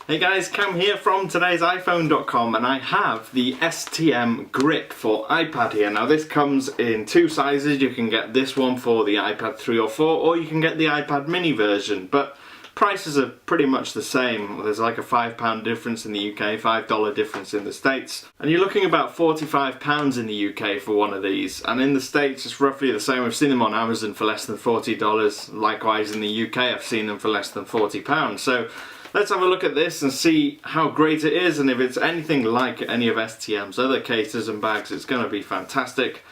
Hey guys, Cam here from today's iPhone.com, and I have the STM Grip for iPad here. Now this comes in two sizes. You can get this one for the iPad 3 or 4, or you can get the iPad mini version, but prices are pretty much the same. There's like a £5 difference in the UK, $5 difference in the States, and you're looking about £45 in the UK for one of these, and in the States it's roughly the same. I've seen them on Amazon for less than $40. Likewise in the UK I've seen them for less than £40. So let's have a look at this and see how great it is, and if it's anything like any of STM's other cases and bags, it's going to be fantastic.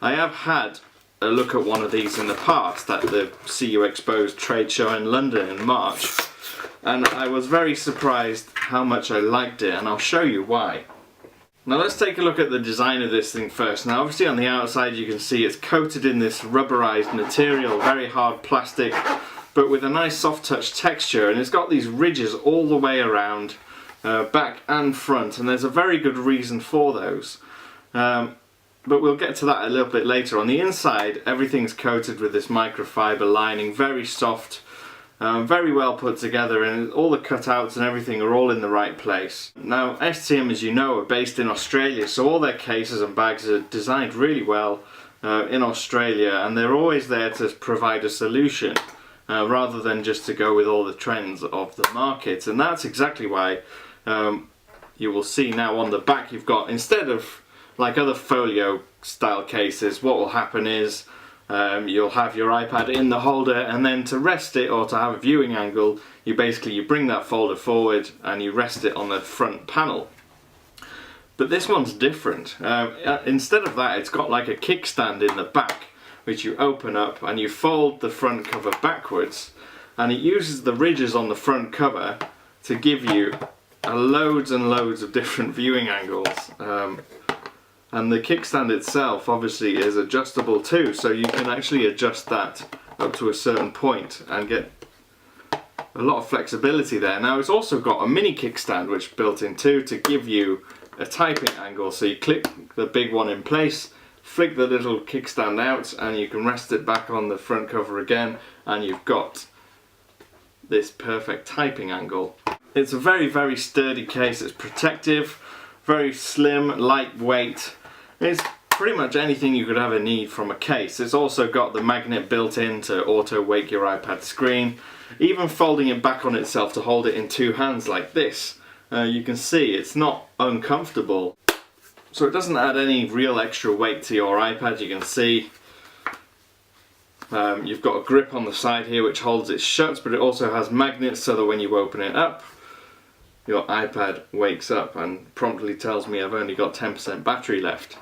I have had a look at one of these in the past at the CU Exposed trade show in London in March, and I was very surprised how much I liked it, and I'll show you why. Now let's take a look at the design of this thing first. Now obviously on the outside you can see it's coated in this rubberized material, very hard plastic, but with a nice soft touch texture, and it's got these ridges all the way around, back and front, and there's a very good reason for those. But we'll get to that a little bit later. On the inside everything's coated with this microfiber lining, very soft, very well put together, and all the cutouts and everything are all in the right place. Now STM, as you know, are based in Australia, so all their cases and bags are designed really well in Australia, and they're always there to provide a solution. Rather than just to go with all the trends of the market, and that's exactly why you will see now on the back you've got, instead of like other folio style cases, what will happen is you'll have your iPad in the holder, and then to rest it or to have a viewing angle, you bring that folder forward and you rest it on the front panel. But this one's different. Instead of that, it's got like a kickstand in the back, which you open up and you fold the front cover backwards, and it uses the ridges on the front cover to give you loads and loads of different viewing angles. And the kickstand itself obviously is adjustable too, so you can actually adjust that up to a certain point and get a lot of flexibility there. Now it's also got a mini kickstand which is built in too to give you a typing angle, so you click the big one in place, flick the little kickstand out, and you can rest it back on the front cover again, and you've got this perfect typing angle. It's a very, very sturdy case. It's protective, very slim, lightweight. It's pretty much anything you could ever need from a case. It's also got the magnet built in to auto wake your iPad screen. Even folding it back on itself to hold it in two hands like this, you can see it's not uncomfortable. So it doesn't add any real extra weight to your iPad. You can see you've got a grip on the side here which holds it shut, but it also has magnets so that when you open it up, your iPad wakes up and promptly tells me I've only got 10% battery left.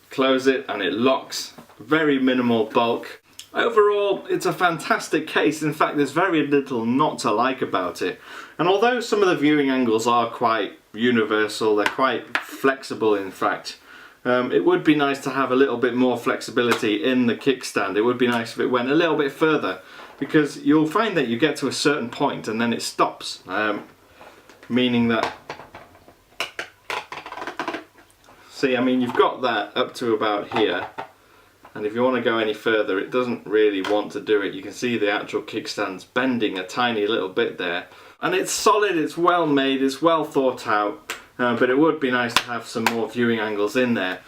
Close it and it locks. Very minimal bulk. Overall, it's a fantastic case. In fact, there's very little not to like about it. And although some of the viewing angles are quite universal, they're quite flexible in fact, it would be nice to have a little bit more flexibility in the kickstand. It would be nice if it went a little bit further, because you'll find that you get to a certain point and then it stops, meaning that, see, I mean, you've got that up to about here, and if you want to go any further it doesn't really want to do it. You can see the actual kickstand's bending a tiny little bit there, and it's solid, it's well made, it's well thought out, but it would be nice to have some more viewing angles in there.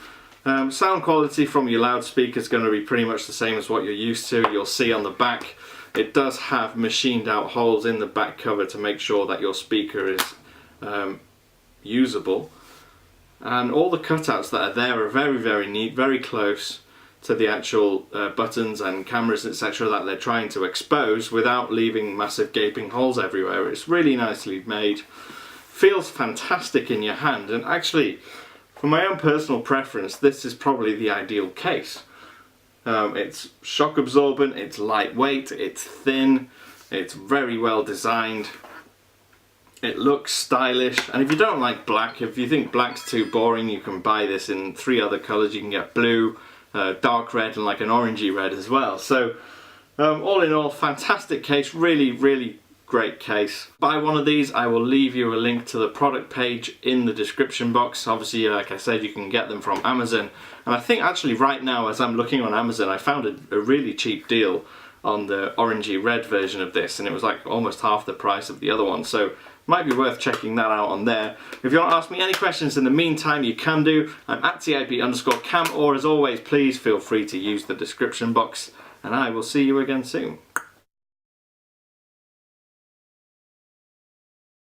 Sound quality from your loudspeaker is going to be pretty much the same as what you're used to. You'll see on the back it does have machined out holes in the back cover to make sure that your speaker is usable, and all the cutouts that are there are very, very neat, very close to the actual buttons and cameras, etc., that they're trying to expose without leaving massive gaping holes everywhere. It's really nicely made, feels fantastic in your hand, and actually, for my own personal preference, this is probably the ideal case. It's shock absorbent, it's lightweight, it's thin, it's very well designed, it looks stylish, and if you don't like black, if you think black's too boring, you can buy this in 3 other colours. You can get blue, dark red, and like an orangey red as well. So all in all, fantastic case, really, really great case. Buy one of these. I will leave you a link to the product page in the description box. Obviously, like I said, you can get them from Amazon, and I think actually right now as I'm looking on Amazon I found a really cheap deal on the orangey red version of this, and it was like almost half the price of the other one, so might be worth checking that out on there. If you want to ask me any questions in the meantime, you can do. I'm at TIP_Cam, or as always, please feel free to use the description box, and I will see you again soon.